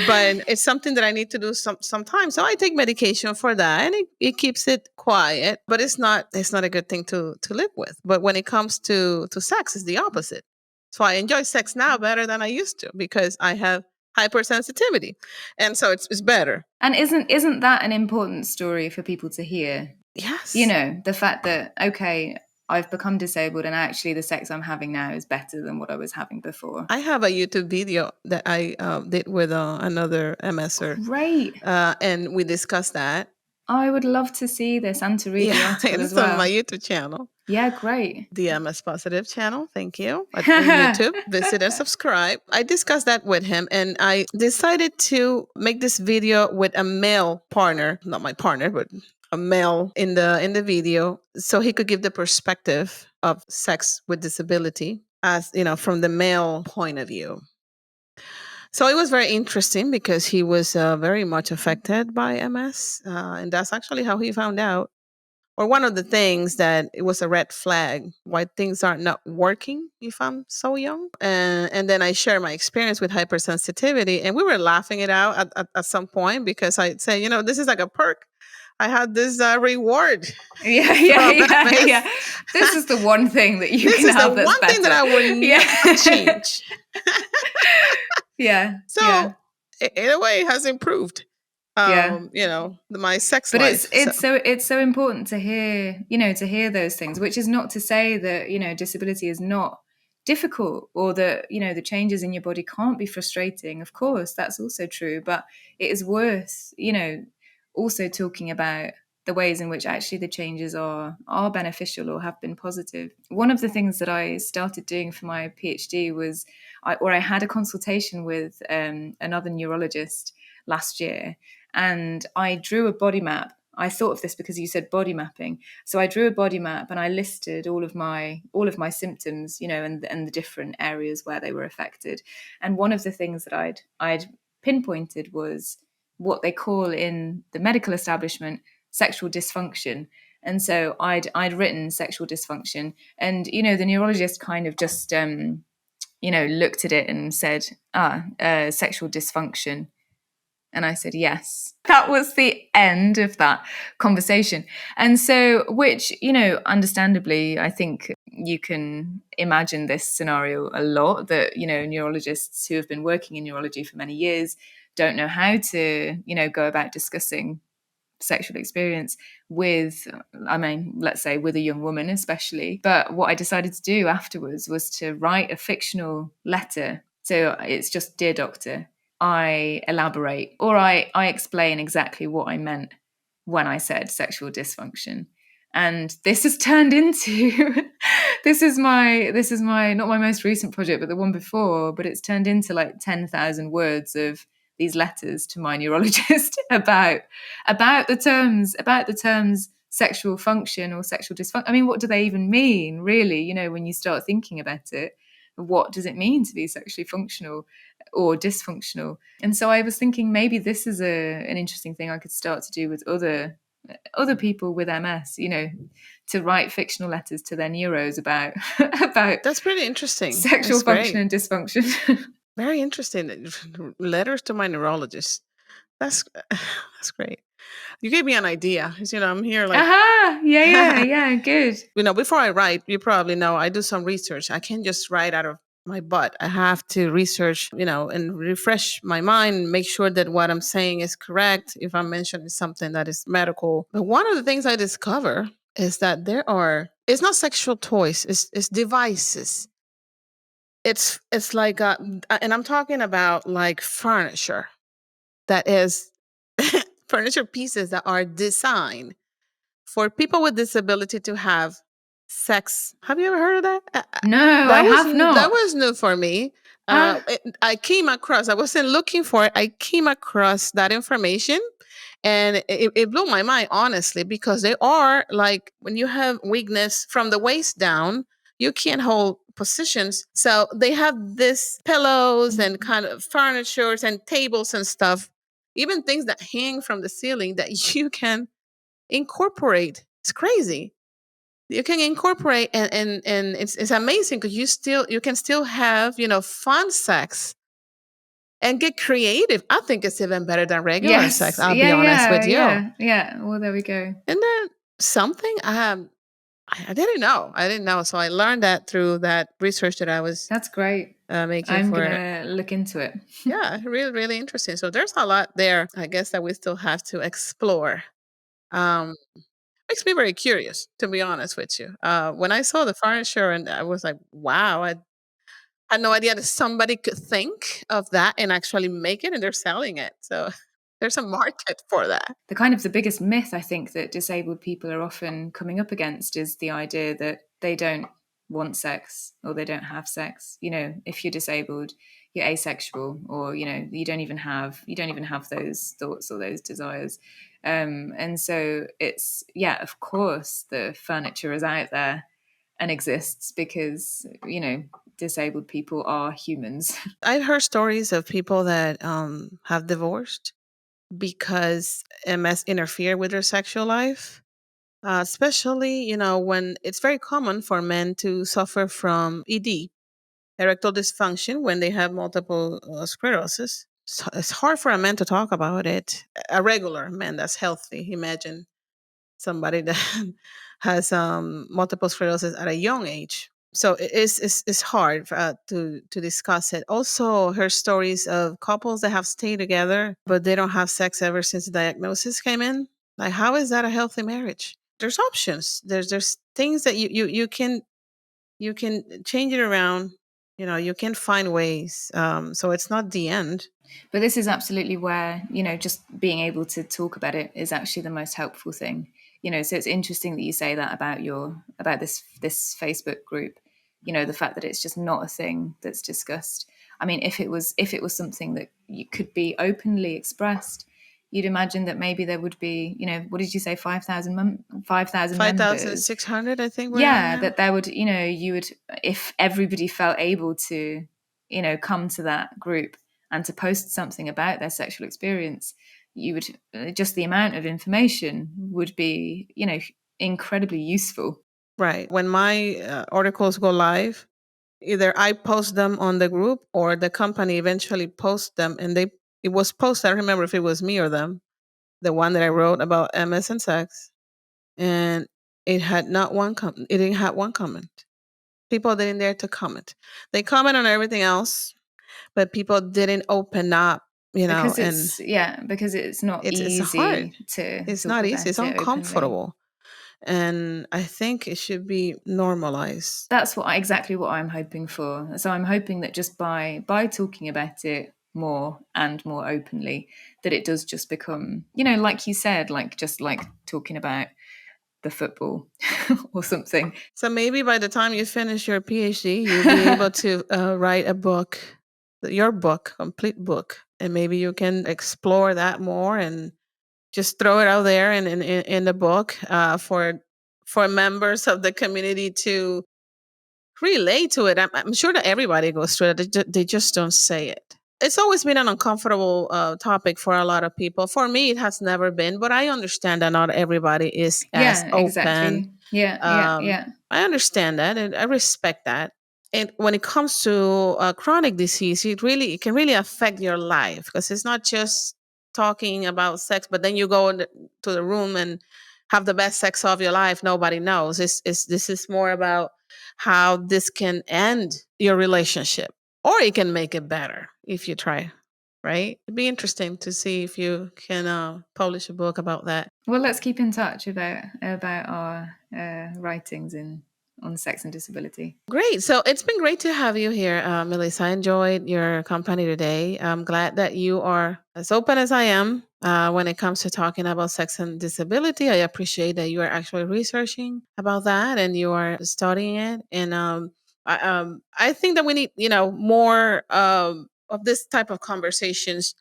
but it's something that I need to do sometimes. So I take medication for that, and it keeps it quiet. But it's not a good thing to live with. But when it comes to sex, it's the opposite. So I enjoy sex now better than I used to because I have hypersensitivity, and so it's better. And isn't that an important story for people to hear? Yes. The fact that, okay, I've become disabled and actually the sex I'm having now is better than what I was having before. I have a YouTube video that I did with another MSer. Great. And we discussed that. I would love to see this and to read the article as It's on well. my YouTube channel. Yeah, great. The MS Positive channel. Thank you. On YouTube. Visit and subscribe. I discussed that with him, and I decided to make this video with a male partner, not my partner, but a male in the video, so he could give the perspective of sex with disability, as from the male point of view. So it was very interesting because he was very much affected by MS, and that's actually how he found out, or one of the things that it was a red flag why things are not working if I'm so young. And then I share my experience with hypersensitivity, and we were laughing it out at some point because I say, this is like a perk I had this reward Yeah, yeah, from yeah, MS. yeah. This is the one thing that you This can is the have that's one thing that better. I would Yeah. never change. Yeah, yeah, So in a way, it has improved. yeah. My sex But life. So it's so important to hear, to hear those things, which is not to say that, disability is not difficult, or that, the changes in your body can't be frustrating. Of course, that's also true, but it is worth, also talking about the ways in which actually the changes are beneficial or have been positive. One of the things that I started doing for my PhD was I had a consultation with another neurologist last year, and I drew a body map. I thought of this because you said body mapping. So I drew a body map and I listed all of my symptoms, and the different areas where they were affected. And one of the things that I'd pinpointed was what they call in the medical establishment sexual dysfunction. And so I'd written sexual dysfunction, and the neurologist kind of just looked at it and said, sexual dysfunction. And I said, yes. That was the end of that conversation. And so, which, understandably, I think you can imagine this scenario a lot, that, neurologists who have been working in neurology for many years don't know how to, go about discussing sexual experience with, let's say with a young woman especially. But what I decided to do afterwards was to write a fictional letter. So it's just, dear doctor, I elaborate, or I explain exactly what I meant when I said sexual dysfunction. And this has turned into this is my not my most recent project, but the one before, but it's turned into like 10,000 words of these letters to my neurologist about the terms sexual function or sexual dysfunction. I mean, what do they even mean, really? When you start thinking about it, what does it mean to be sexually functional or dysfunctional? And so I was thinking maybe this is an interesting thing I could start to do with other people with MS, to write fictional letters to their neuros about about that's pretty interesting. sexual That's function great. and dysfunction. Very interesting. Letters to my neurologist. That's that's great. You gave me an idea. 'Cause, I'm here like Aha! Yeah, good. before I write, you probably know I do some research. I can't just write out of my butt. I have to research, and refresh my mind, make sure that what I'm saying is correct if I'm mentioning something that is medical. But one of the things I discover is that it's not sexual toys, it's devices. It's like and I'm talking about like furniture that is furniture pieces that are designed for people with disability to have sex. Have you ever heard of that? No, I have That not. was new for me. Ah, I came across. I wasn't looking for it. I came across that information, and it blew my mind honestly, because they are like when you have weakness from the waist down, you can't hold positions. So they have this pillows and kind of furnitures and tables and stuff, even things that hang from the ceiling that you can incorporate. It's crazy. You can incorporate, and it's amazing because you can still have fun sex and get creative. I think it's even better than regular sex. yes. I'll be Yeah, honest yeah, with you. yeah. Well, there we go. And then something I didn't know. I didn't know. So I learned that through that research that I was That's great. making I'm for. gonna look into it. Yeah, really, really interesting. So there's a lot there, I guess, that we still have to explore. Um, Makes me very curious, to be honest with you. When I saw the furniture, and I was like, wow, I had no idea that somebody could think of that and actually make it, and they're selling it. So there's a market for that. The biggest myth I think that disabled people are often coming up against is the idea that they don't want sex or they don't have sex. If you're disabled, you're asexual, or you don't even have those thoughts or those desires. And so it's, yeah, of course the furniture is out there and exists because disabled people are humans. I've heard stories of people that have divorced because MS interfere with their sexual life. Especially, when it's very common for men to suffer from ED, erectile dysfunction, when they have multiple sclerosis. it's hard for a man to talk about it. A regular man that's healthy. Imagine somebody that has multiple sclerosis at a young age. So it's hard to discuss it. Also, her stories of couples that have stayed together but they don't have sex ever since the diagnosis came in. Like, how is that a healthy marriage? There's options. There's things that you can change it around. You can find ways. So it's not the end. But this is absolutely where, just being able to talk about it is actually the most helpful thing. So it's interesting that you say that about this Facebook group. The fact that it's just not a thing that's discussed. I mean, if it was something that you could be openly expressed, you'd imagine that maybe there would be, what did you say, 5,000 members? 5,600, I think we're at Yeah, now. that there would, you would, if everybody felt able to, come to that group and to post something about their sexual experience, you would, just the amount of information would be, incredibly useful. Right. When my articles go live, either I post them on the group or the company eventually posts them, and it was posted. I don't remember if it was me or them, the one that I wrote about MS and sex, and it didn't have one comment. People didn't dare to comment. They comment on everything else, but people didn't open up, Because and it's not it's hard. easy to It's talk not easy. It's about it openly. uncomfortable. And I think it should be normalized. That's exactly what I'm hoping for. So I'm hoping that just by talking about it more and more openly, that it does just become, like you said, like just like talking about the football or something. So maybe by the time you finish your PhD, you'll be able to write a book, your book, complete book, and maybe you can explore that more and just throw it out there in the book for members of the community to relate to it. I'm sure that everybody goes through it. They just don't say it. It's always been an uncomfortable topic for a lot of people. For me, it has never been, but I understand that not everybody is as Yeah, open. exactly. Yeah, yeah, um, yeah. I understand that, and I respect that. And when it comes to chronic disease, it can really affect your life, because it's not just talking about sex, but then you go to the room and have the best sex of your life. Nobody knows. This is more about how this can end your relationship, or it can make it better if you try. Right? It'd be interesting to see if you can publish a book about that. Well, let's keep in touch about our writings on sex and disability. Great. So it's been great to have you here, Melissa. I enjoyed your company today. I'm glad that you are as open as I am when it comes to talking about sex and disability. I appreciate that you are actually researching about that and you are studying it. And I think that we need, more of this type of conversations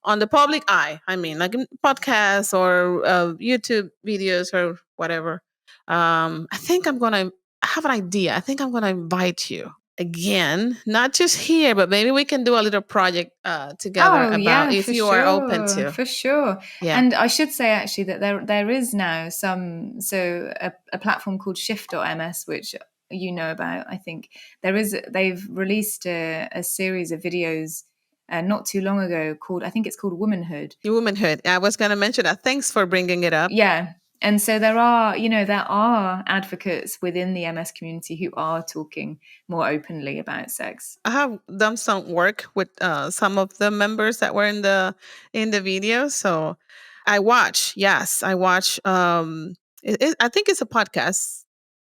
on the public eye. I mean, like in podcasts or YouTube videos or whatever. I think I have an idea. I think I'm gonna invite you again, not just here, but maybe we can do a little project together Oh about yeah, if for you are open sure, to. for sure. Yeah. And I should say actually that there is now a platform called Shift.ms, which you know about. I think they've released a series of videos not too long ago called, I think it's called Womanhood. Your womanhood. I was going to mention that. Thanks for bringing it up. Yeah. And so there are advocates within the MS community who are talking more openly about sex. I have done some work with some of the members that were in the video. So I watch. I think it's a podcast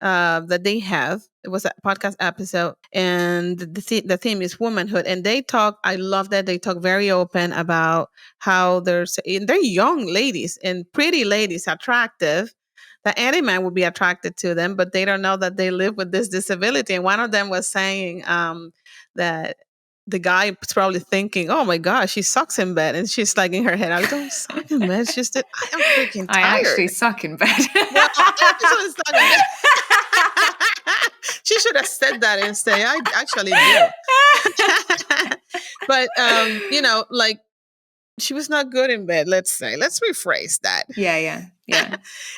that they have. It was a podcast episode, and the theme is womanhood. And they talk. I love that they talk very open about how they're young ladies and pretty ladies, attractive. That any man would be attracted to them, but they don't know that they live with this disability. And one of them was saying that the guy is probably thinking, "Oh my gosh, she sucks in bed," and she's like in her head, "I don't suck in bed. It's just that I am freaking I tired." actually suck in bed. Well, I actually suck in bed. She should have said that instead. I actually do. But like she was not good in bed, let's say. Let's rephrase that. Yeah.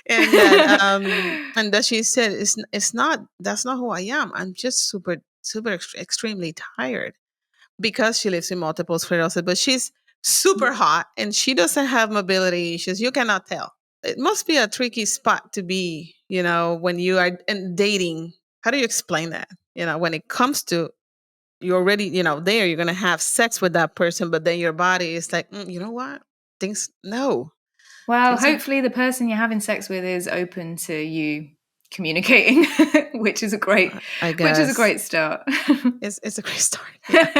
And that she said it's not that's not who I am. I'm just super extremely tired. because she lives in multiple sclerosis, but she's super hot and she doesn't have mobility issues. You cannot tell. It must be a tricky spot to be, when you are dating. How do you explain that? When it comes to you're already, there, you're going to have sex with that person, but then your body is like, you know what? No. Well, Things are, hopefully the person you're having sex with is open to you communicating, which is a great I guess. Start. It's a great start. Yeah.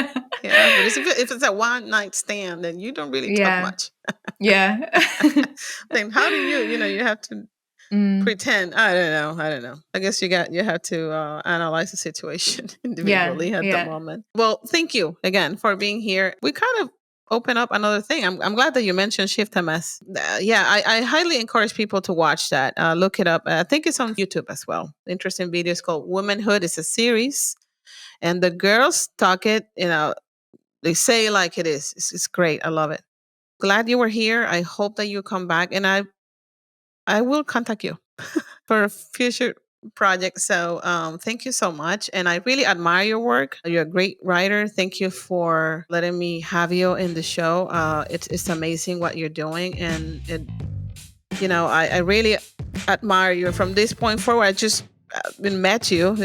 Yeah. But if it's a one night stand, then you don't really talk Yeah. much. Yeah. Then how do you have to pretend? I don't know. I guess you have to analyze the situation individually at the Yeah. moment. Well, thank you again for being here. We kind of open up another thing. I'm glad that you mentioned Shift MS. Yeah, I highly encourage people to watch that. Look it up. I think it's on YouTube as well. Interesting video. It's called Womanhood. It's a series, and the girls talk it. They say it like it is. It's great. I love it. Glad you were here. I hope that you come back, and I will contact you for a future project. So thank you so much. And I really admire your work. You're a great writer. Thank you for letting me have you in the show. It's amazing what you're doing. And I really admire you from this point forward. I just met you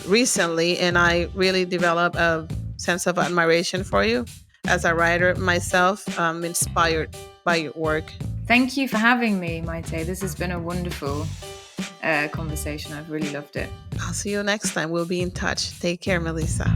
recently, and I really developed a sense of admiration for you as a writer myself. Inspired by your work. Thank you for having me, Maite. This has been a wonderful conversation. I've really loved it. I'll see you next time. We'll be in touch. Take care, Melissa.